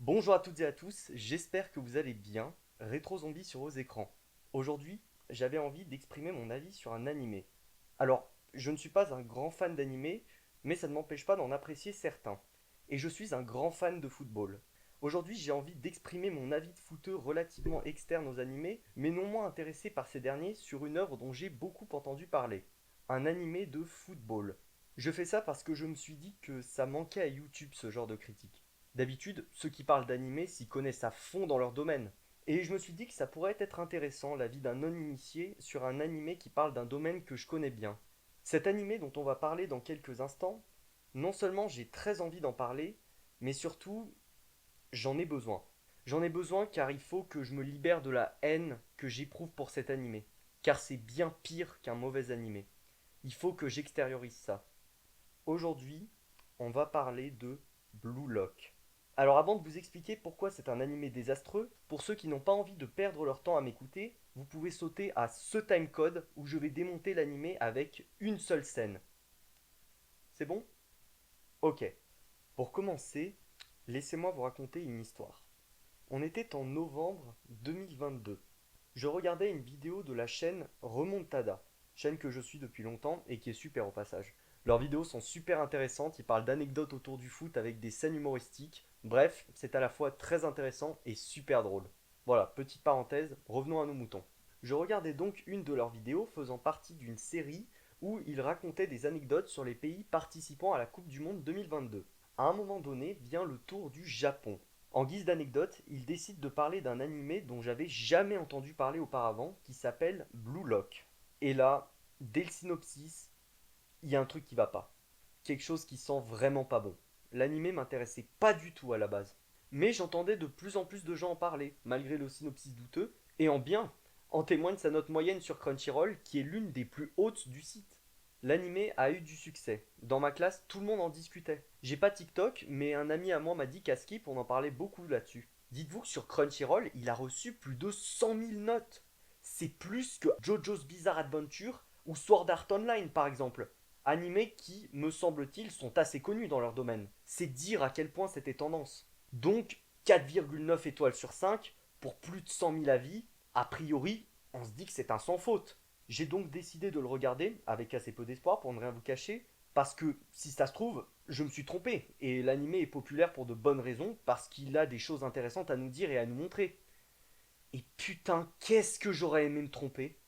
Bonjour à toutes et à tous, j'espère que vous allez bien. Rétro Zombie sur vos écrans. Aujourd'hui, j'avais envie d'exprimer mon avis sur un animé. Alors, je ne suis pas un grand fan d'animé, mais ça ne m'empêche pas d'en apprécier certains. Et je suis un grand fan de football. Aujourd'hui, j'ai envie d'exprimer mon avis de footeux relativement externe aux animés, mais non moins intéressé par ces derniers sur une œuvre dont j'ai beaucoup entendu parler. Un animé de football. Je fais ça parce que je me suis dit que ça manquait à YouTube ce genre de critique. D'habitude, ceux qui parlent d'animé s'y connaissent à fond dans leur domaine. Et je me suis dit que ça pourrait être intéressant l'avis d'un non-initié sur un animé qui parle d'un domaine que je connais bien. Cet animé dont on va parler dans quelques instants, non seulement j'ai très envie d'en parler, mais surtout j'en ai besoin. J'en ai besoin car il faut que je me libère de la haine que j'éprouve pour cet animé. Car c'est bien pire qu'un mauvais animé. Il faut que j'extériorise ça. Aujourd'hui, on va parler de Blue Lock. Alors avant de vous expliquer pourquoi c'est un animé désastreux, pour ceux qui n'ont pas envie de perdre leur temps à m'écouter, vous pouvez sauter à ce timecode où je vais démonter l'animé avec une seule scène. C'est bon? Ok. Pour commencer, laissez-moi vous raconter une histoire. On était en novembre 2022. Je regardais une vidéo de la chaîne Remontada, chaîne que je suis depuis longtemps et qui est super au passage. Leurs vidéos sont super intéressantes, ils parlent d'anecdotes autour du foot avec des scènes humoristiques. Bref, c'est à la fois très intéressant et super drôle. Voilà, petite parenthèse, revenons à nos moutons. Je regardais donc une de leurs vidéos faisant partie d'une série où ils racontaient des anecdotes sur les pays participant à la Coupe du Monde 2022. À un moment donné vient le tour du Japon. En guise d'anecdote, il décide de parler d'un animé dont j'avais jamais entendu parler auparavant, qui s'appelle Blue Lock. Et là, dès le synopsis, il y a un truc qui va pas. Quelque chose qui sent vraiment pas bon. L'animé m'intéressait pas du tout à la base. Mais j'entendais de plus en plus de gens en parler, malgré le synopsis douteux, et en bien. En témoigne sa note moyenne sur Crunchyroll, qui est l'une des plus hautes du site. L'animé a eu du succès. Dans ma classe, tout le monde en discutait. J'ai pas TikTok, mais un ami à moi m'a dit qu'à Skip, on en parlait beaucoup là-dessus. Dites-vous que sur Crunchyroll, il a reçu plus de 100 000 notes. C'est plus que JoJo's Bizarre Adventure ou Sword Art Online par exemple. Animés qui, me semble-t-il, sont assez connus dans leur domaine. C'est dire à quel point c'était tendance. Donc 4,9 étoiles sur 5 pour plus de 100 000 avis, a priori, on se dit que c'est un sans faute. J'ai donc décidé de le regarder avec assez peu d'espoir pour ne rien vous cacher, parce que si ça se trouve, je me suis trompé, et l'anime est populaire pour de bonnes raisons, parce qu'il a des choses intéressantes à nous dire et à nous montrer. Et putain, qu'est-ce que j'aurais aimé me tromper.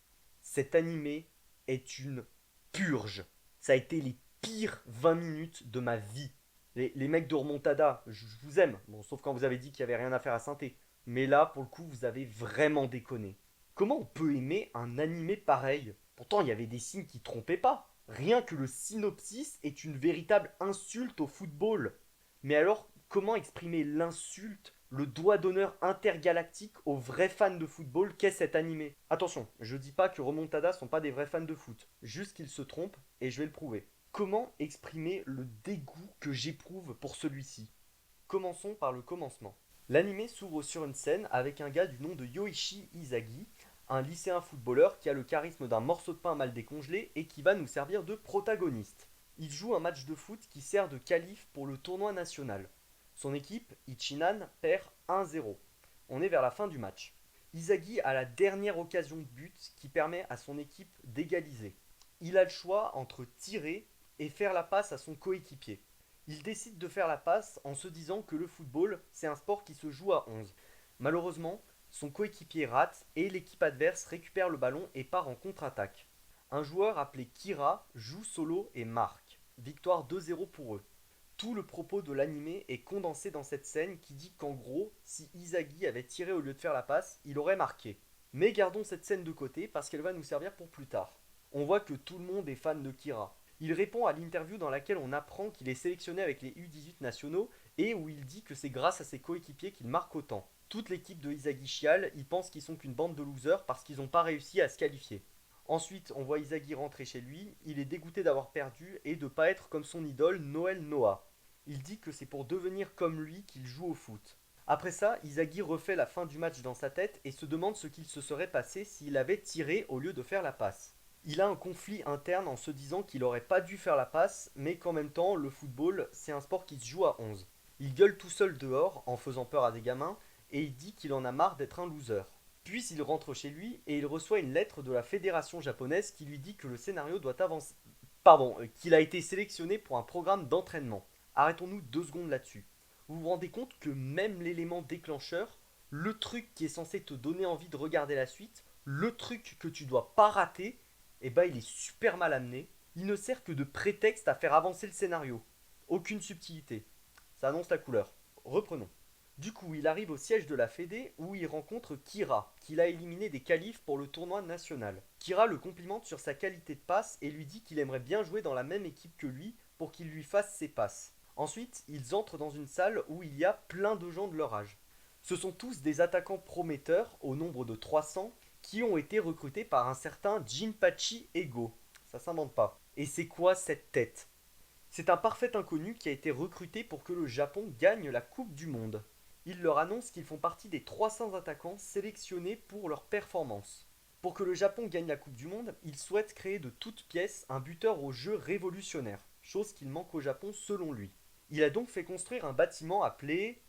Cet animé est une purge. Ça a été les pires 20 minutes de ma vie. Les mecs de Remontada, je vous aime. Bon, sauf quand vous avez dit qu'il n'y avait rien à faire à Synthé. Mais là, pour le coup, vous avez vraiment déconné. Comment on peut aimer un animé pareil? Pourtant, il y avait des signes qui trompaient pas. Rien que le synopsis est une véritable insulte au football. Mais alors, comment exprimer l'insulte, le doigt d'honneur intergalactique aux vrais fans de football qu'est cet animé? Attention, je dis pas que Remontada sont pas des vrais fans de foot, juste qu'ils se trompent et je vais le prouver. Comment exprimer le dégoût que j'éprouve pour celui-ci? Commençons par le commencement. L'anime s'ouvre sur une scène avec un gars du nom de Yoichi Izagi, un lycéen footballeur qui a le charisme d'un morceau de pain mal décongelé et qui va nous servir de protagoniste. Il joue un match de foot qui sert de qualif pour le tournoi national. Son équipe, Ichinan, perd 1-0. On est vers la fin du match. Izagi a la dernière occasion de but qui permet à son équipe d'égaliser. Il a le choix entre tirer et faire la passe à son coéquipier. Il décide de faire la passe en se disant que le football, c'est un sport qui se joue à 11. Malheureusement, son coéquipier rate et l'équipe adverse récupère le ballon et part en contre-attaque. Un joueur appelé Kira joue solo et marque. Victoire 2-0 pour eux. Tout le propos de l'animé est condensé dans cette scène qui dit qu'en gros, si Izagi avait tiré au lieu de faire la passe, il aurait marqué. Mais gardons cette scène de côté parce qu'elle va nous servir pour plus tard. On voit que tout le monde est fan de Kira. Il répond à l'interview dans laquelle on apprend qu'il est sélectionné avec les U18 nationaux et où il dit que c'est grâce à ses coéquipiers qu'il marque autant. Toute l'équipe de Izagi chiale, ils pensent qu'ils sont qu'une bande de losers parce qu'ils n'ont pas réussi à se qualifier. Ensuite, on voit Izagi rentrer chez lui, il est dégoûté d'avoir perdu et de pas être comme son idole Noël Noah. Il dit que c'est pour devenir comme lui qu'il joue au foot. Après ça, Izagi refait la fin du match dans sa tête et se demande ce qu'il se serait passé s'il avait tiré au lieu de faire la passe. Il a un conflit interne en se disant qu'il aurait pas dû faire la passe, mais qu'en même temps, le football, c'est un sport qui se joue à 11. Il gueule tout seul dehors en faisant peur à des gamins et il dit qu'il en a marre d'être un loser. Puis il rentre chez lui et il reçoit une lettre de la fédération japonaise qui lui dit que le scénario doit avancer. Pardon, qu'il a été sélectionné pour un programme d'entraînement. Arrêtons-nous 2 secondes là-dessus. Vous vous rendez compte que même l'élément déclencheur, le truc qui est censé te donner envie de regarder la suite, le truc que tu dois pas rater, eh ben il est super mal amené. Il ne sert que de prétexte à faire avancer le scénario. Aucune subtilité. Ça annonce la couleur. Reprenons. Du coup, il arrive au siège de la Fédé où il rencontre Kira, qu'il a éliminé des qualifs pour le tournoi national. Kira le complimente sur sa qualité de passe et lui dit qu'il aimerait bien jouer dans la même équipe que lui pour qu'il lui fasse ses passes. Ensuite, ils entrent dans une salle où il y a plein de gens de leur âge. Ce sont tous des attaquants prometteurs, au nombre de 300, qui ont été recrutés par un certain Jinpachi Ego. Ça s'invente pas. Et c'est quoi cette tête? C'est un parfait inconnu qui a été recruté pour que le Japon gagne la Coupe du Monde. Il leur annonce qu'ils font partie des 300 attaquants sélectionnés pour leur performance. Pour que le Japon gagne la Coupe du Monde, il souhaite créer de toutes pièces un buteur au jeu révolutionnaire, chose qu'il manque au Japon selon lui. Il a donc fait construire un bâtiment appelé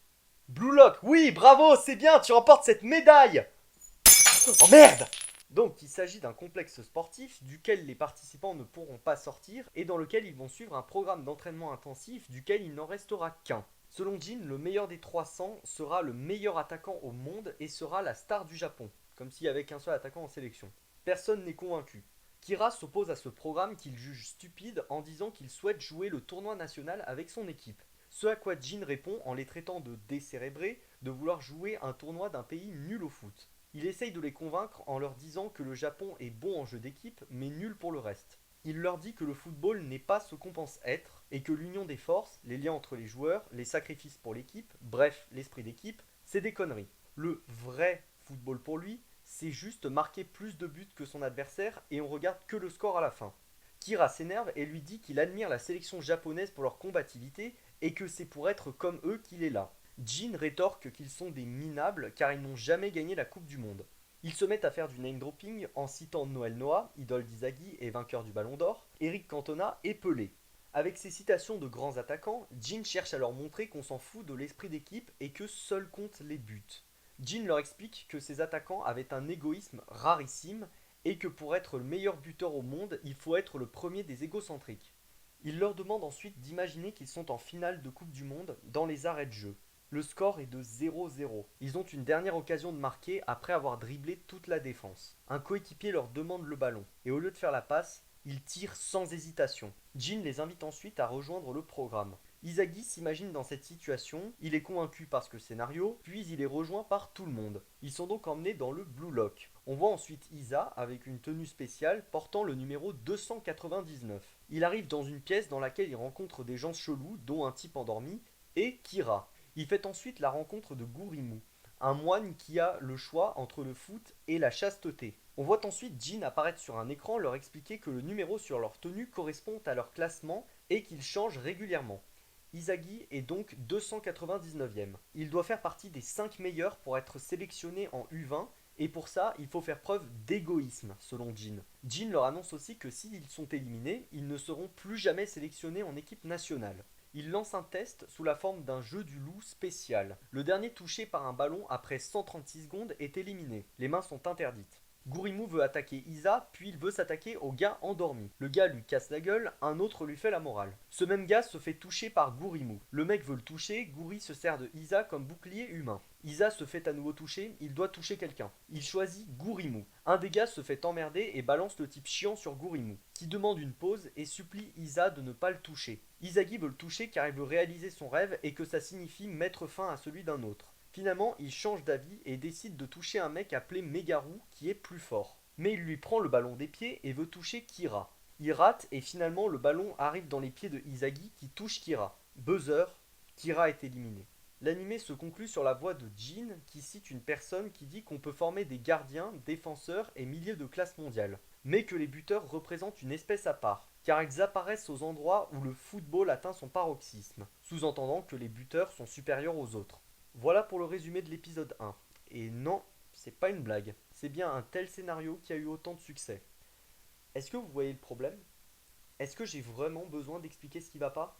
Blue Lock. Oui, bravo, c'est bien, tu remportes cette médaille. Oh merde! Donc il s'agit d'un complexe sportif duquel les participants ne pourront pas sortir et dans lequel ils vont suivre un programme d'entraînement intensif duquel il n'en restera qu'un. Selon Jin, le meilleur des 300 sera le meilleur attaquant au monde et sera la star du Japon, comme s'il y avait qu'un seul attaquant en sélection. Personne n'est convaincu. Kira s'oppose à ce programme qu'il juge stupide en disant qu'il souhaite jouer le tournoi national avec son équipe. Ce à quoi Jin répond en les traitant de décérébrés de vouloir jouer un tournoi d'un pays nul au foot. Il essaye de les convaincre en leur disant que le Japon est bon en jeu d'équipe mais nul pour le reste. Il leur dit que le football n'est pas ce qu'on pense être et que l'union des forces, les liens entre les joueurs, les sacrifices pour l'équipe, bref, l'esprit d'équipe, c'est des conneries. Le vrai football pour lui, c'est juste marquer plus de buts que son adversaire et on regarde que le score à la fin. Kira s'énerve et lui dit qu'il admire la sélection japonaise pour leur combativité et que c'est pour être comme eux qu'il est là. Jin rétorque qu'ils sont des minables car ils n'ont jamais gagné la Coupe du Monde. Ils se mettent à faire du name dropping en citant Noël Noah, idole d'Izagi et vainqueur du Ballon d'Or, Eric Cantona et Pelé. Avec ces citations de grands attaquants, Jin cherche à leur montrer qu'on s'en fout de l'esprit d'équipe et que seuls comptent les buts. Jin leur explique que ces attaquants avaient un égoïsme rarissime et que pour être le meilleur buteur au monde, il faut être le premier des égocentriques. Il leur demande ensuite d'imaginer qu'ils sont en finale de Coupe du Monde dans les arrêts de jeu. Le score est de 0-0. Ils ont une dernière occasion de marquer après avoir dribblé toute la défense. Un coéquipier leur demande le ballon et au lieu de faire la passe, ils tirent sans hésitation. Jin les invite ensuite à rejoindre le programme. Izagi s'imagine dans cette situation, il est convaincu par ce scénario, puis il est rejoint par tout le monde. Ils sont donc emmenés dans le Blue Lock. On voit ensuite Isa avec une tenue spéciale portant le numéro 299. Il arrive dans une pièce dans laquelle il rencontre des gens chelous, dont un type endormi, et Kira. Il fait ensuite la rencontre de Gurimu, un moine qui a le choix entre le foot et la chasteté. On voit ensuite Jin apparaître sur un écran leur expliquer que le numéro sur leur tenue correspond à leur classement et qu'il change régulièrement. Izagi est donc 299e. Il doit faire partie des 5 meilleurs pour être sélectionné en U20 et pour ça, il faut faire preuve d'égoïsme, selon Jin. Jin leur annonce aussi que s'ils sont éliminés, ils ne seront plus jamais sélectionnés en équipe nationale. Il lance un test sous la forme d'un jeu du loup spécial. Le dernier touché par un ballon après 136 secondes est éliminé. Les mains sont interdites. Gurimu veut attaquer Isa, puis il veut s'attaquer au gars endormi. Le gars lui casse la gueule, un autre lui fait la morale. Ce même gars se fait toucher par Gurimu. Le mec veut le toucher, Guri se sert de Isa comme bouclier humain. Isa se fait à nouveau toucher, il doit toucher quelqu'un. Il choisit Gurimu. Un des gars se fait emmerder et balance le type chiant sur Gurimu, qui demande une pause et supplie Isa de ne pas le toucher. Izagi veut le toucher car il veut réaliser son rêve et que ça signifie mettre fin à celui d'un autre. Finalement, il change d'avis et décide de toucher un mec appelé Megaru qui est plus fort. Mais il lui prend le ballon des pieds et veut toucher Kira. Il rate et finalement le ballon arrive dans les pieds de Izagi qui touche Kira. Buzzer, Kira est éliminé. L'anime se conclut sur la voix de Jin qui cite une personne qui dit qu'on peut former des gardiens, défenseurs et milieux de classe mondiale, mais que les buteurs représentent une espèce à part, car ils apparaissent aux endroits où le football atteint son paroxysme, sous-entendant que les buteurs sont supérieurs aux autres. Voilà pour le résumé de l'épisode 1. Et non, c'est pas une blague, c'est bien un tel scénario qui a eu autant de succès. Est-ce que vous voyez le problème? Est-ce que j'ai vraiment besoin d'expliquer ce qui va pas?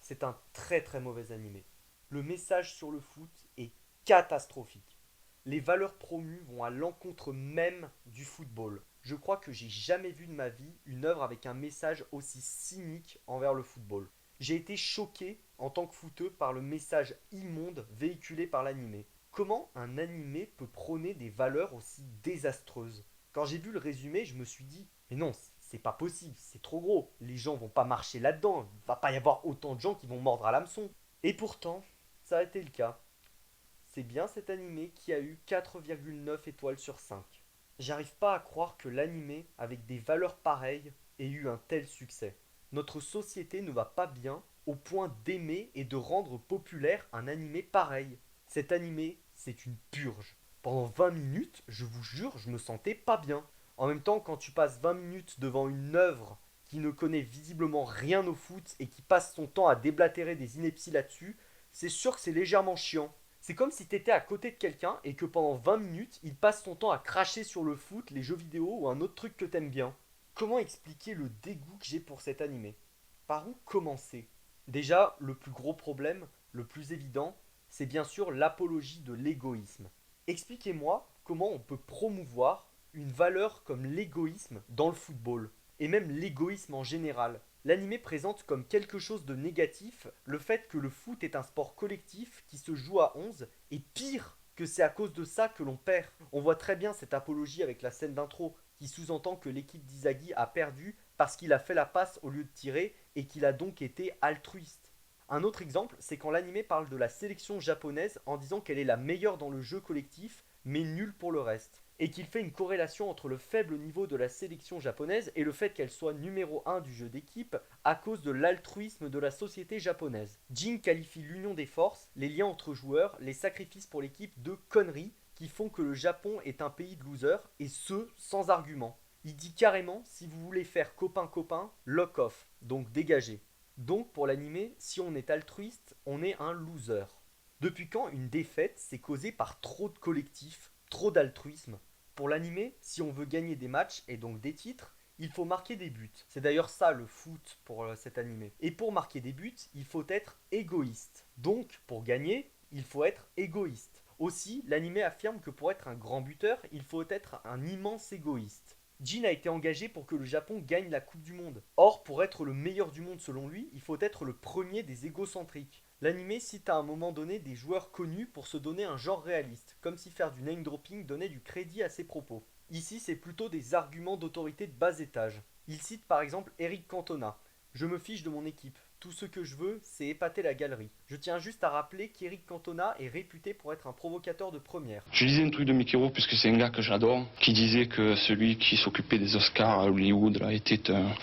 C'est un très très mauvais animé. Le message sur le foot est catastrophique. Les valeurs promues vont à l'encontre même du football. Je crois que j'ai jamais vu de ma vie une œuvre avec un message aussi cynique envers le football. J'ai été choqué en tant que footeux par le message immonde véhiculé par l'animé. Comment un animé peut prôner des valeurs aussi désastreuses? Quand j'ai vu le résumé, je me suis dit, mais non, c'est pas possible, c'est trop gros. Les gens vont pas marcher là-dedans. Il va pas y avoir autant de gens qui vont mordre à l'hameçon. Et pourtant, ça a été le cas. C'est bien cet animé qui a eu 4,9 étoiles sur 5. J'arrive pas à croire que l'animé, avec des valeurs pareilles, ait eu un tel succès. Notre société ne va pas bien au point d'aimer et de rendre populaire un animé pareil. Cet animé, c'est une purge. Pendant 20 minutes, je vous jure, je me sentais pas bien. En même temps, quand tu passes 20 minutes devant une œuvre qui ne connaît visiblement rien au foot et qui passe son temps à déblatérer des inepties là-dessus, c'est sûr que c'est légèrement chiant. C'est comme si t'étais à côté de quelqu'un et que pendant 20 minutes, il passe son temps à cracher sur le foot, les jeux vidéo ou un autre truc que t'aimes bien. Comment expliquer le dégoût que j'ai pour cet animé? Par où commencer? Déjà, le plus gros problème, le plus évident, c'est bien sûr l'apologie de l'égoïsme. Expliquez-moi comment on peut promouvoir une valeur comme l'égoïsme dans le football, et même l'égoïsme en général. L'animé présente comme quelque chose de négatif le fait que le foot est un sport collectif qui se joue à 11, et pire que c'est à cause de ça que l'on perd. On voit très bien cette apologie avec la scène d'intro qui sous-entend que l'équipe d'Izagi a perdu parce qu'il a fait la passe au lieu de tirer et qu'il a donc été altruiste. Un autre exemple, c'est quand l'anime parle de la sélection japonaise en disant qu'elle est la meilleure dans le jeu collectif, mais nulle pour le reste. Et qu'il fait une corrélation entre le faible niveau de la sélection japonaise et le fait qu'elle soit numéro 1 du jeu d'équipe à cause de l'altruisme de la société japonaise. Jin qualifie l'union des forces, les liens entre joueurs, les sacrifices pour l'équipe de conneries qui font que le Japon est un pays de losers, et ce, sans argument. Il dit carrément, si vous voulez faire copain-copain, lock off, donc dégagez. Donc pour l'animé, si on est altruiste, on est un loser. Depuis quand une défaite c'est causée par trop de collectifs, trop d'altruisme? Pour l'animé, si on veut gagner des matchs et donc des titres, il faut marquer des buts. C'est d'ailleurs ça le foot pour cet animé. Et pour marquer des buts, il faut être égoïste. Donc pour gagner, il faut être égoïste. Aussi, l'animé affirme que pour être un grand buteur, il faut être un immense égoïste. Jin a été engagé pour que le Japon gagne la Coupe du Monde. Or, pour être le meilleur du monde selon lui, il faut être le premier des égocentriques. L'anime cite à un moment donné des joueurs connus pour se donner un genre réaliste, comme si faire du name dropping donnait du crédit à ses propos. Ici, c'est plutôt des arguments d'autorité de bas étage. Il cite par exemple Eric Cantona. Je me fiche de mon équipe. Tout ce que je veux, c'est épater la galerie. Je tiens juste à rappeler qu'Eric Cantona est réputé pour être un provocateur de première. Je lisais un truc de Mickey Rourke, puisque c'est un gars que j'adore, qui disait que celui qui s'occupait des Oscars à Hollywood là, était un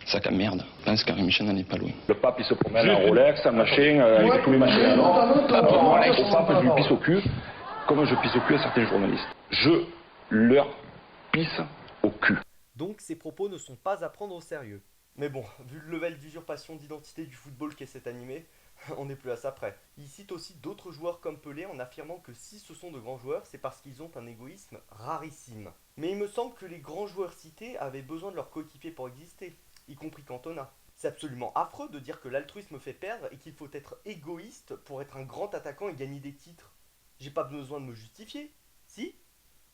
sac à merde. Je pense qu'Henri Michel n'en est pas loin. Le pape il se promène en Rolex, en machin, avec tous les machins alors. Au pape je lui pisse au cul, comme je pisse au cul à certains journalistes. Je leur pisse au cul. Donc ces propos ne sont pas à prendre au sérieux. Mais bon, vu le level d'usurpation d'identité du football qu'est cet animé, on n'est plus à ça près. Il cite aussi d'autres joueurs comme Pelé en affirmant que si ce sont de grands joueurs, c'est parce qu'ils ont un égoïsme rarissime. Mais il me semble que les grands joueurs cités avaient besoin de leurs coéquipiers pour exister, y compris Cantona. C'est absolument affreux de dire que l'altruisme fait perdre et qu'il faut être égoïste pour être un grand attaquant et gagner des titres. J'ai pas besoin de me justifier. Si?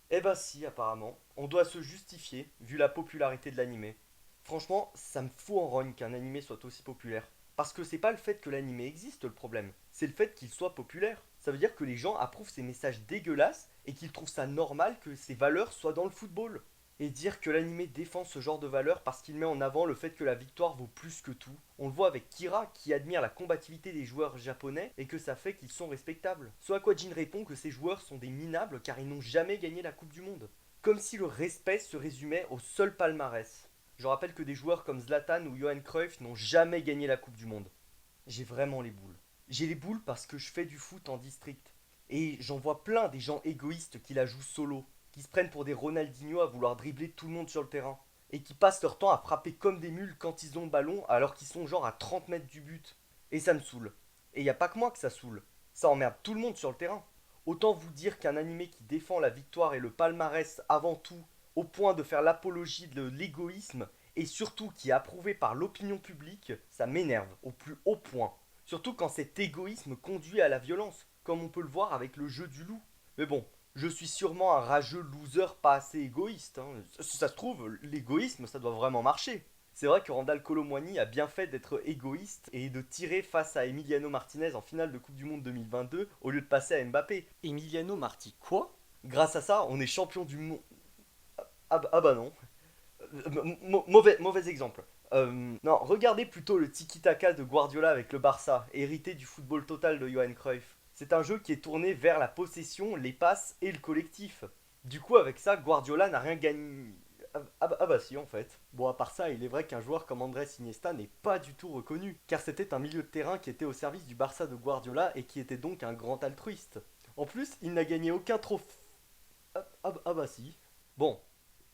Eh ben si, apparemment. On doit se justifier, vu la popularité de l'animé. Franchement, ça me fout en rogne qu'un animé soit aussi populaire. Parce que c'est pas le fait que l'animé existe le problème, c'est le fait qu'il soit populaire. Ça veut dire que les gens approuvent ces messages dégueulasses et qu'ils trouvent ça normal que ces valeurs soient dans le football. Et dire que l'animé défend ce genre de valeurs parce qu'il met en avant le fait que la victoire vaut plus que tout. On le voit avec Kira qui admire la combativité des joueurs japonais et que ça fait qu'ils sont respectables. Ce à quoi Jin répond que ces joueurs sont des minables car ils n'ont jamais gagné la Coupe du Monde. Comme si le respect se résumait au seul palmarès. Je rappelle que des joueurs comme Zlatan ou Johan Cruyff n'ont jamais gagné la Coupe du Monde. J'ai vraiment les boules. J'ai les boules parce que je fais du foot en district. Et j'en vois plein des gens égoïstes qui la jouent solo, qui se prennent pour des Ronaldinho à vouloir dribbler tout le monde sur le terrain, et qui passent leur temps à frapper comme des mules quand ils ont le ballon alors qu'ils sont genre à 30 mètres du but. Et ça me saoule. Et y a pas que moi que ça saoule. Ça emmerde tout le monde sur le terrain. Autant vous dire qu'un animé qui défend la victoire et le palmarès avant tout, au point de faire l'apologie de l'égoïsme, et surtout qui est approuvé par l'opinion publique, ça m'énerve au plus haut point. Surtout quand cet égoïsme conduit à la violence, comme on peut le voir avec le jeu du loup. Mais bon, je suis sûrement un rageux loser pas assez égoïste, hein. Si ça se trouve, l'égoïsme, ça doit vraiment marcher. C'est vrai que Randal Kolo Muani a bien fait d'être égoïste et de tirer face à Emiliano Martinez en finale de Coupe du Monde 2022 au lieu de passer à Mbappé. Emiliano Marti quoi? Grâce à ça, on est champion du monde. Ah bah non. Mauvais exemple. Non, regardez plutôt le tiki-taka de Guardiola avec le Barça, hérité du football total de Johan Cruyff. C'est un jeu qui est tourné vers la possession, les passes et le collectif. Du coup, avec ça, Guardiola n'a rien gagné. Ah bah si, en fait. Bon, à part ça, il est vrai qu'un joueur comme Andrés Iniesta n'est pas du tout reconnu, car c'était un milieu de terrain qui était au service du Barça de Guardiola et qui était donc un grand altruiste. En plus, il n'a gagné aucun trophée. Ah bah si. Bon,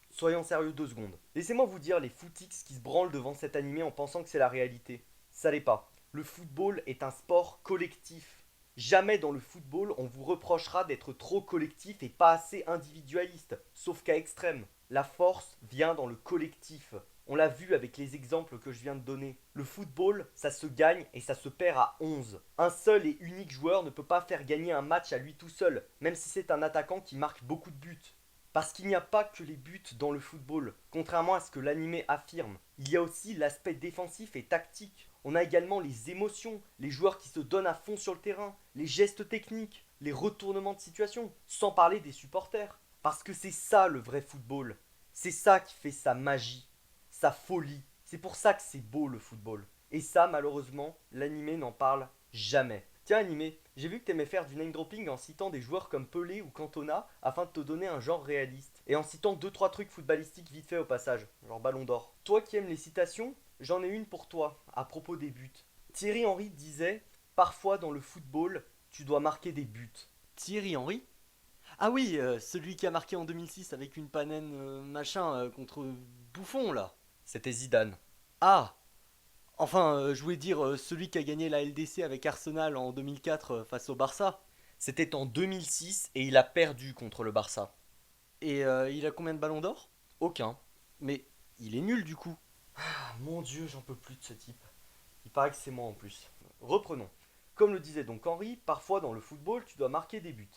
soyons sérieux 2 secondes. Laissez-moi vous dire les footix qui se branlent devant cet animé en pensant que c'est la réalité. Ça l'est pas. Le football est un sport collectif. Jamais dans le football on vous reprochera d'être trop collectif et pas assez individualiste, sauf qu'à extrême. La force vient dans le collectif. On l'a vu avec les exemples que je viens de donner. Le football, ça se gagne et ça se perd à 11. Un seul et unique joueur ne peut pas faire gagner un match à lui tout seul, même si c'est un attaquant qui marque beaucoup de buts. Parce qu'il n'y a pas que les buts dans le football, contrairement à ce que l'animé affirme. Il y a aussi l'aspect défensif et tactique. On a également les émotions, les joueurs qui se donnent à fond sur le terrain, les gestes techniques, les retournements de situation, sans parler des supporters. Parce que c'est ça le vrai football. C'est ça qui fait sa magie, sa folie. C'est pour ça que c'est beau le football. Et ça, malheureusement, l'animé n'en parle jamais. Tiens, animé, j'ai vu que t'aimais faire du name dropping en citant des joueurs comme Pelé ou Cantona afin de te donner un genre réaliste. Et en citant 2-3 trucs footballistiques vite fait au passage, genre Ballon d'Or. Toi qui aimes les citations, j'en ai une pour toi à propos des buts. Thierry Henry disait: parfois dans le football, tu dois marquer des buts. Thierry Henry? Ah oui, celui qui a marqué en 2006 avec une panenne contre Buffon là. C'était Zidane. Ah, enfin, je voulais dire celui qui a gagné la LDC avec Arsenal en 2004 face au Barça. C'était en 2006 et il a perdu contre le Barça. Et il a combien de ballons d'or? Aucun. Mais il est nul du coup. Ah mon dieu, j'en peux plus de ce type. Il paraît que c'est moi en plus. Reprenons. Comme le disait donc Henry, parfois dans le football, tu dois marquer des buts.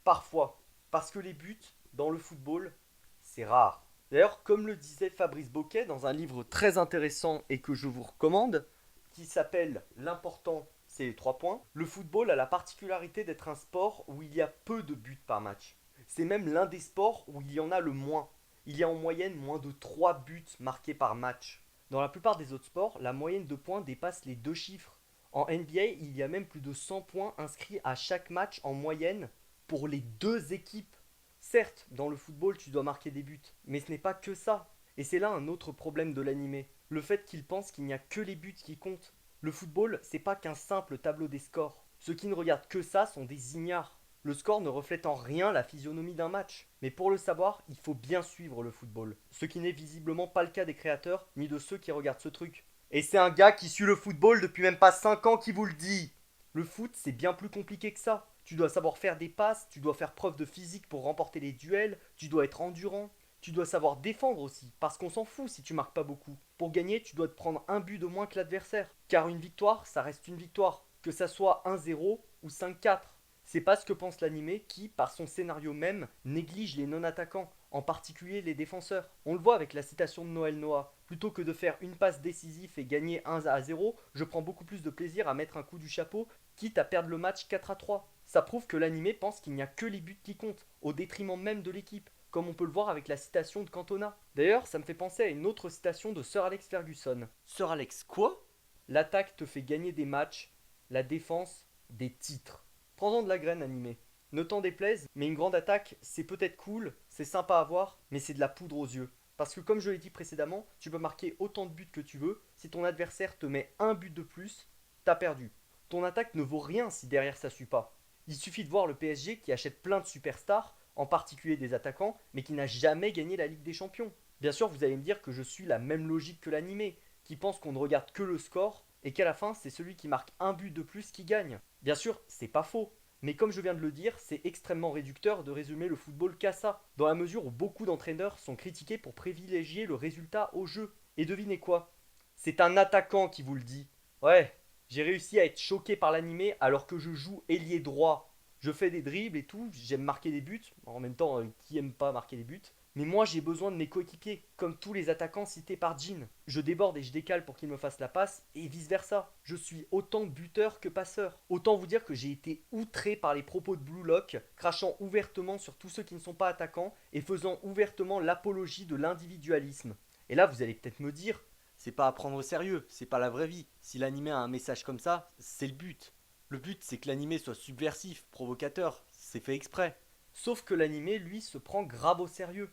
Parfois. Parce que les buts, dans le football, c'est rare. D'ailleurs, comme le disait Fabrice Boquet dans un livre très intéressant et que je vous recommande, qui s'appelle L'important, c'est les 3 points, le football a la particularité d'être un sport où il y a peu de buts par match. C'est même l'un des sports où il y en a le moins. Il y a en moyenne moins de 3 buts marqués par match. Dans la plupart des autres sports, la moyenne de points dépasse les 2 chiffres. En NBA, il y a même plus de 100 points inscrits à chaque match en moyenne pour les 2 équipes. Certes, dans le football, tu dois marquer des buts, mais ce n'est pas que ça. Et c'est là un autre problème de l'animé. Le fait qu'il pense qu'il n'y a que les buts qui comptent. Le football, c'est pas qu'un simple tableau des scores. Ceux qui ne regardent que ça sont des ignares. Le score ne reflète en rien la physionomie d'un match. Mais pour le savoir, il faut bien suivre le football. Ce qui n'est visiblement pas le cas des créateurs, ni de ceux qui regardent ce truc. Et c'est un gars qui suit le football depuis même pas 5 ans qui vous le dit. Le foot, c'est bien plus compliqué que ça. Tu dois savoir faire des passes, tu dois faire preuve de physique pour remporter les duels, tu dois être endurant, tu dois savoir défendre aussi, parce qu'on s'en fout si tu marques pas beaucoup. Pour gagner, tu dois te prendre un but de moins que l'adversaire. Car une victoire, ça reste une victoire, que ça soit 1-0 ou 5-4. C'est pas ce que pense l'animé qui, par son scénario même, néglige les non-attaquants, en particulier les défenseurs. On le voit avec la citation de Noël Noah. Plutôt que de faire une passe décisive et gagner 1-0, je prends beaucoup plus de plaisir à mettre un coup du chapeau, quitte à perdre le match 4-3. Ça prouve que l'animé pense qu'il n'y a que les buts qui comptent, au détriment même de l'équipe, comme on peut le voir avec la citation de Cantona. D'ailleurs, ça me fait penser à une autre citation de Sir Alex Ferguson. Sir Alex quoi? L'attaque te fait gagner des matchs, la défense des titres. Prends-en de la graine animé. Ne t'en déplaise, mais une grande attaque, c'est peut-être cool, c'est sympa à voir, mais c'est de la poudre aux yeux. Parce que comme je l'ai dit précédemment, tu peux marquer autant de buts que tu veux, si ton adversaire te met un but de plus, t'as perdu. Ton attaque ne vaut rien si derrière ça suit pas. Il suffit de voir le PSG qui achète plein de superstars, en particulier des attaquants, mais qui n'a jamais gagné la Ligue des Champions. Bien sûr, vous allez me dire que je suis la même logique que l'animé, qui pense qu'on ne regarde que le score, et qu'à la fin, c'est celui qui marque un but de plus qui gagne. Bien sûr, c'est pas faux. Mais comme je viens de le dire, c'est extrêmement réducteur de résumer le football qu'à ça, dans la mesure où beaucoup d'entraîneurs sont critiqués pour privilégier le résultat au jeu. Et devinez quoi? C'est un attaquant qui vous le dit. Ouais, J'ai réussi à être choqué par l'animé alors que je joue ailier droit. Je fais des dribbles et tout, j'aime marquer des buts. En même temps, qui aime pas marquer des buts? Mais moi, j'ai besoin de mes coéquipiers, comme tous les attaquants cités par Jean. Je déborde et je décale pour qu'il me fasse la passe, et vice-versa. Je suis autant buteur que passeur. Autant vous dire que j'ai été outré par les propos de Blue Lock, crachant ouvertement sur tous ceux qui ne sont pas attaquants et faisant ouvertement l'apologie de l'individualisme. Et là, vous allez peut-être me dire, C'est pas à prendre au sérieux, c'est pas la vraie vie. Si l'animé a un message comme ça, c'est le but. Le but, c'est que l'animé soit subversif, provocateur, c'est fait exprès. sauf que l'animé, lui, se prend grave au sérieux.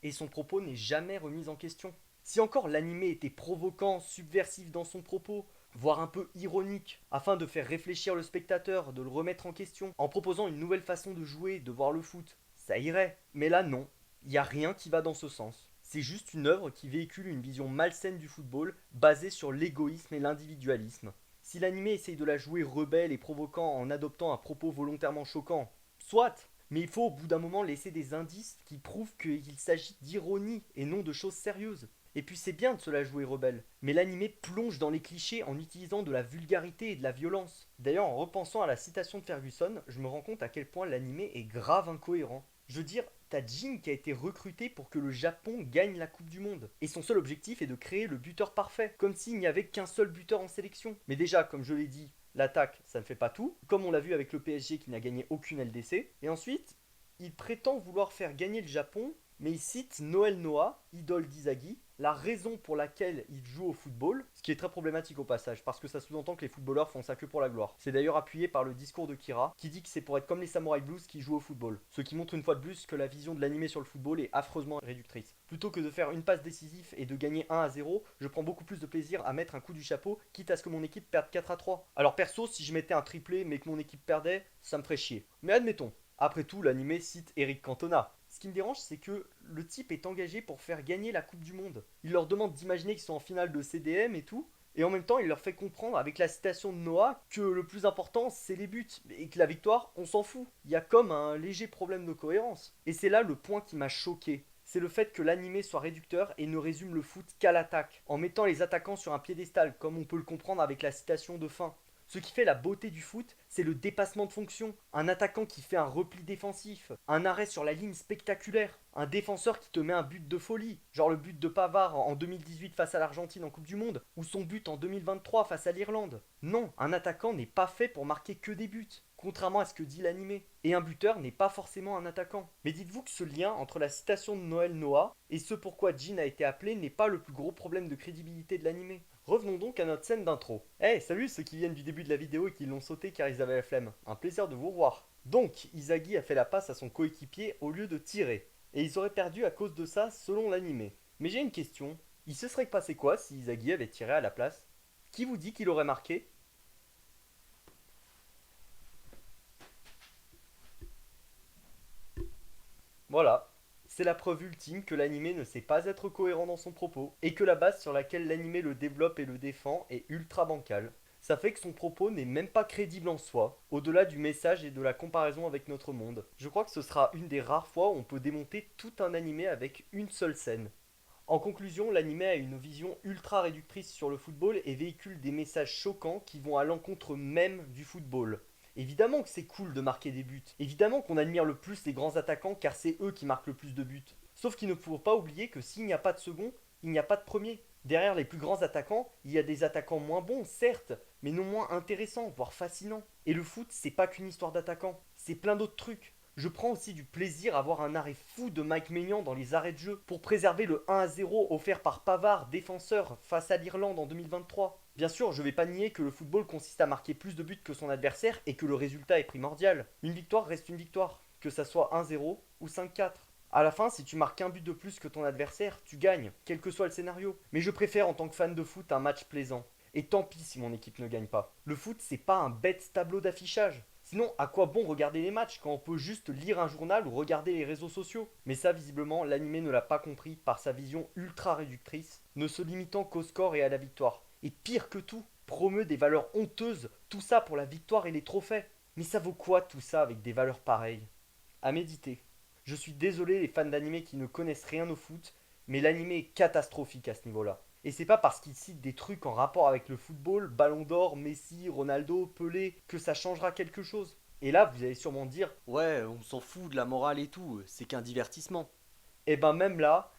Et son propos n'est jamais remis en question. Si encore l'animé était provoquant, subversif dans son propos, voire un peu ironique, afin de faire réfléchir le spectateur, de le remettre en question, en proposant une nouvelle façon de jouer, de voir le foot, ça irait. Mais là, non. Il n'y a rien qui va dans ce sens. C'est juste une œuvre qui véhicule une vision malsaine du football, basée sur l'égoïsme et l'individualisme. Si l'animé essaye de la jouer rebelle et provoquant en adoptant un propos volontairement choquant, soit, mais il faut au bout d'un moment laisser des indices qui prouvent qu'il s'agit d'ironie et non de choses sérieuses. Et puis c'est bien de se la jouer rebelle, mais l'animé plonge dans les clichés en utilisant de la vulgarité et de la violence. D'ailleurs, en repensant à la citation de Ferguson, je me rends compte à quel point l'animé est grave incohérent. Je veux dire, t'as Jin qui a été recruté pour que le Japon gagne la Coupe du Monde. Et son seul objectif est de créer le buteur parfait, comme s'il n'y avait qu'un seul buteur en sélection. Mais déjà, comme je l'ai dit, l'attaque, ça ne fait pas tout, comme on l'a vu avec le PSG qui n'a gagné aucune LDC. Et ensuite, il prétend vouloir faire gagner le Japon, mais il cite Noël Noah, idole d'Izagi, la raison pour laquelle il joue au football, ce qui est très problématique au passage, parce que ça sous-entend que les footballeurs font ça que pour la gloire. C'est d'ailleurs appuyé par le discours de Kira, qui dit que c'est pour être comme les Samurai Blues qui jouent au football. Ce qui montre une fois de plus que la vision de l'animé sur le football est affreusement réductrice. Plutôt que de faire une passe décisive et de gagner 1-0, je prends beaucoup plus de plaisir à mettre un coup du chapeau, quitte à ce que mon équipe perde 4-3. Alors perso, si je mettais un triplé mais que mon équipe perdait, ça me ferait chier. Mais admettons. Après tout, l'animé cite Eric Cantona. Ce qui me dérange, c'est que le type est engagé pour faire gagner la Coupe du Monde. Il leur demande d'imaginer qu'ils sont en finale de CDM et tout, et en même temps, il leur fait comprendre, avec la citation de Noah, que le plus important, c'est les buts, et que la victoire, on s'en fout. Il y a comme un léger problème de cohérence. Et c'est là le point qui m'a choqué. C'est le fait que l'animé soit réducteur et ne résume le foot qu'à l'attaque, en mettant les attaquants sur un piédestal, comme on peut le comprendre avec la citation de fin. Ce qui fait la beauté du foot, c'est le dépassement de fonction. Un attaquant qui fait un repli défensif, un arrêt sur la ligne spectaculaire, un défenseur qui te met un but de folie, genre le but de Pavard en 2018 face à l'Argentine en Coupe du Monde, ou son but en 2023 face à l'Irlande. Non, un attaquant n'est pas fait pour marquer que des buts, contrairement à ce que dit l'animé. Et un buteur n'est pas forcément un attaquant. Mais dites-vous que ce lien entre la citation de Noël Noah et ce pourquoi Jin a été appelé n'est pas le plus gros problème de crédibilité de l'animé. Revenons donc à notre scène d'intro. Hey, salut ceux qui viennent du début de la vidéo et qui l'ont sauté car ils avaient la flemme. Un plaisir de vous revoir. Donc, Izagi a fait la passe à son coéquipier au lieu de tirer. Et ils auraient perdu à cause de ça selon l'animé. Mais j'ai une question. Il se serait passé quoi si Izagi avait tiré à la place? Qui vous dit qu'il aurait marqué? Voilà. C'est la preuve ultime que l'animé ne sait pas être cohérent dans son propos, et que la base sur laquelle l'animé le développe et le défend est ultra bancale. Ça fait que son propos n'est même pas crédible en soi, au-delà du message et de la comparaison avec notre monde. Je crois que ce sera une des rares fois où on peut démonter tout un animé avec une seule scène. En conclusion, l'animé a une vision ultra réductrice sur le football et véhicule des messages choquants qui vont à l'encontre même du football. Évidemment que c'est cool de marquer des buts. Évidemment qu'on admire le plus les grands attaquants car c'est eux qui marquent le plus de buts. Sauf qu'il ne faut pas oublier que s'il n'y a pas de second, il n'y a pas de premier. Derrière les plus grands attaquants, il y a des attaquants moins bons, certes, mais non moins intéressants, voire fascinants. Et le foot, c'est pas qu'une histoire d'attaquants, c'est plein d'autres trucs. Je prends aussi du plaisir à voir un arrêt fou de Mike Maignan dans les arrêts de jeu pour préserver le 1-0 offert par Pavard, défenseur, face à l'Irlande en 2023. Bien sûr, je vais pas nier que le football consiste à marquer plus de buts que son adversaire et que le résultat est primordial. Une victoire reste une victoire, que ça soit 1-0 ou 5-4. À la fin, si tu marques un but de plus que ton adversaire, tu gagnes, quel que soit le scénario. Mais je préfère en tant que fan de foot un match plaisant. Et tant pis si mon équipe ne gagne pas. Le foot, c'est pas un bête tableau d'affichage. Sinon, à quoi bon regarder les matchs quand on peut juste lire un journal ou regarder les réseaux sociaux? Mais ça, visiblement, l'animé ne l'a pas compris par sa vision ultra réductrice, ne se limitant qu'au score et à la victoire. Et pire que tout, promeut des valeurs honteuses, tout ça pour la victoire et les trophées. Mais ça vaut quoi tout ça avec des valeurs pareilles? À méditer. Je suis désolé les fans d'animé qui ne connaissent rien au foot, mais l'animé est catastrophique à ce niveau-là. Et c'est pas parce qu'il cite des trucs en rapport avec le football, Ballon d'Or, Messi, Ronaldo, Pelé, que ça changera quelque chose. Et là, vous allez sûrement dire, Ouais, on s'en fout de la morale et tout, c'est qu'un divertissement. eh ben même là,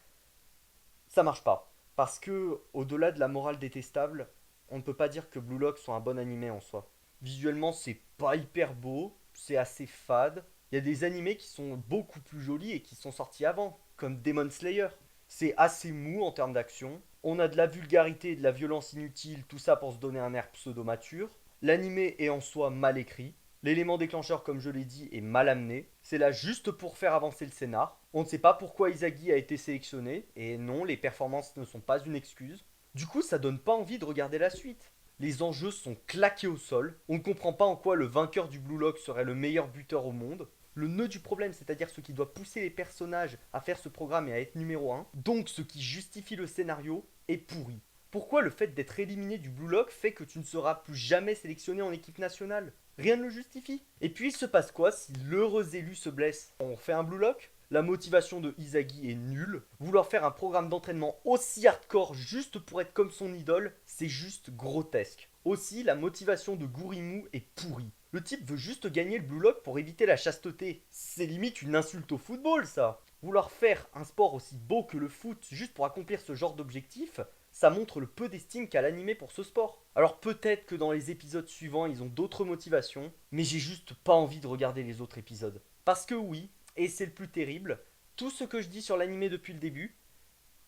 ça marche pas. Parce que, au-delà de la morale détestable, on ne peut pas dire que Blue Lock soit un bon animé en soi. Visuellement, c'est pas hyper beau, c'est assez fade. Il y a des animés qui sont beaucoup plus jolis et qui sont sortis avant, comme Demon Slayer. C'est assez mou en termes d'action. On a de la vulgarité et de la violence inutile, tout ça pour se donner un air pseudo-mature. L'animé est en soi mal écrit. L'élément déclencheur, comme je l'ai dit, est mal amené. C'est là juste pour faire avancer le scénar. On ne sait pas pourquoi Izagi a été sélectionné. Et non, les performances ne sont pas une excuse. Du coup, ça donne pas envie de regarder la suite. Les enjeux sont claqués au sol. On ne comprend pas en quoi le vainqueur du Blue Lock serait le meilleur buteur au monde. Le nœud du problème, c'est-à-dire ce qui doit pousser les personnages à faire ce programme et à être numéro un, donc ce qui justifie le scénario, est pourri. Pourquoi le fait d'être éliminé du Blue Lock fait que tu ne seras plus jamais sélectionné en équipe nationale? Rien ne le justifie. Et puis il se passe quoi si l'heureux élu se blesse? On fait un Blue Lock? La motivation de Izagi est nulle. Vouloir faire un programme d'entraînement aussi hardcore juste pour être comme son idole, c'est juste grotesque. Aussi, la motivation de Gurimu est pourrie. Le type veut juste gagner le Blue Lock pour éviter la chasteté. C'est limite une insulte au football, ça. Vouloir faire un sport aussi beau que le foot juste pour accomplir ce genre d'objectif, ça montre le peu d'estime qu'a l'animé pour ce sport. Alors peut-être que dans les épisodes suivants, ils ont d'autres motivations, mais j'ai juste pas envie de regarder les autres épisodes. Parce que oui, et c'est le plus terrible, tout ce que je dis sur l'animé depuis le début,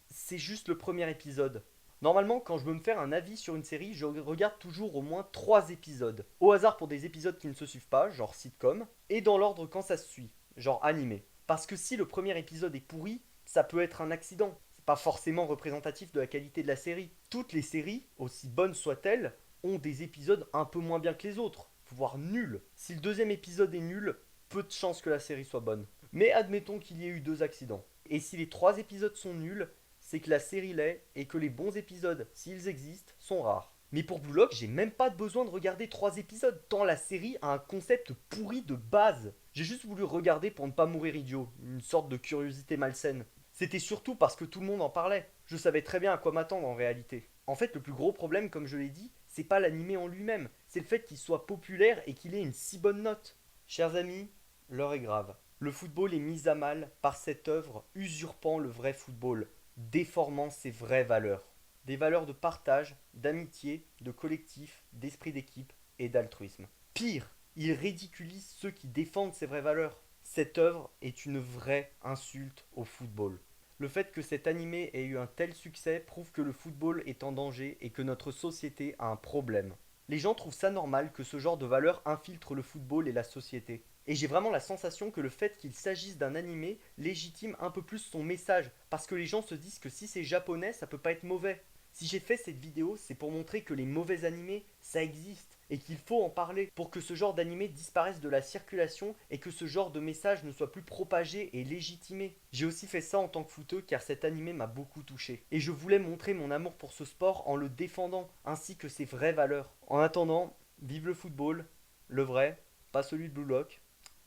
c'est juste le premier épisode. Normalement, quand je veux me faire un avis sur une série, je regarde toujours au moins 3 épisodes. Au hasard pour des épisodes qui ne se suivent pas, genre sitcom, et dans l'ordre quand ça se suit, genre animé. Parce que si le premier épisode est pourri, ça peut être un accident. C'est pas forcément représentatif de la qualité de la série. Toutes les séries, aussi bonnes soient-elles, ont des épisodes un peu moins bien que les autres, voire nuls. Si le deuxième épisode est nul, peu de chances que la série soit bonne. Mais admettons qu'il y ait eu 2 accidents. Et si les 3 épisodes sont nuls, c'est que la série l'est et que les bons épisodes, s'ils existent, sont rares. Mais pour Blue Lock, j'ai même pas besoin de regarder 3 épisodes, tant la série a un concept pourri de base. J'ai juste voulu regarder pour ne pas mourir idiot, une sorte de curiosité malsaine. C'était surtout parce que tout le monde en parlait. Je savais très bien à quoi m'attendre en réalité. En fait, le plus gros problème, comme je l'ai dit, c'est pas l'animé en lui-même, c'est le fait qu'il soit populaire et qu'il ait une si bonne note. Chers amis, l'heure est grave. Le football est mis à mal par cette œuvre usurpant le vrai football, déformant ses vraies valeurs. Des valeurs de partage, d'amitié, de collectif, d'esprit d'équipe et d'altruisme. Pire, il ridiculise ceux qui défendent ces vraies valeurs. Cette œuvre est une vraie insulte au football. Le fait que cet animé ait eu un tel succès prouve que le football est en danger et que notre société a un problème. Les gens trouvent ça normal que ce genre de valeurs infiltre le football et la société. Et j'ai vraiment la sensation que le fait qu'il s'agisse d'un animé légitime un peu plus son message, parce que les gens se disent que si c'est japonais, ça peut pas être mauvais. Si j'ai fait cette vidéo, c'est pour montrer que les mauvais animés, ça existe, et qu'il faut en parler pour que ce genre d'animé disparaisse de la circulation et que ce genre de message ne soit plus propagé et légitimé. J'ai aussi fait ça en tant que footeux car cet animé m'a beaucoup touché. Et je voulais montrer mon amour pour ce sport en le défendant, ainsi que ses vraies valeurs. En attendant, vive le football, le vrai, pas celui de Blue Lock.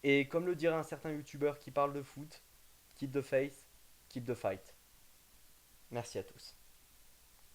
Et comme le dirait un certain youtubeur qui parle de foot, keep the faith, keep the fight. Merci à tous.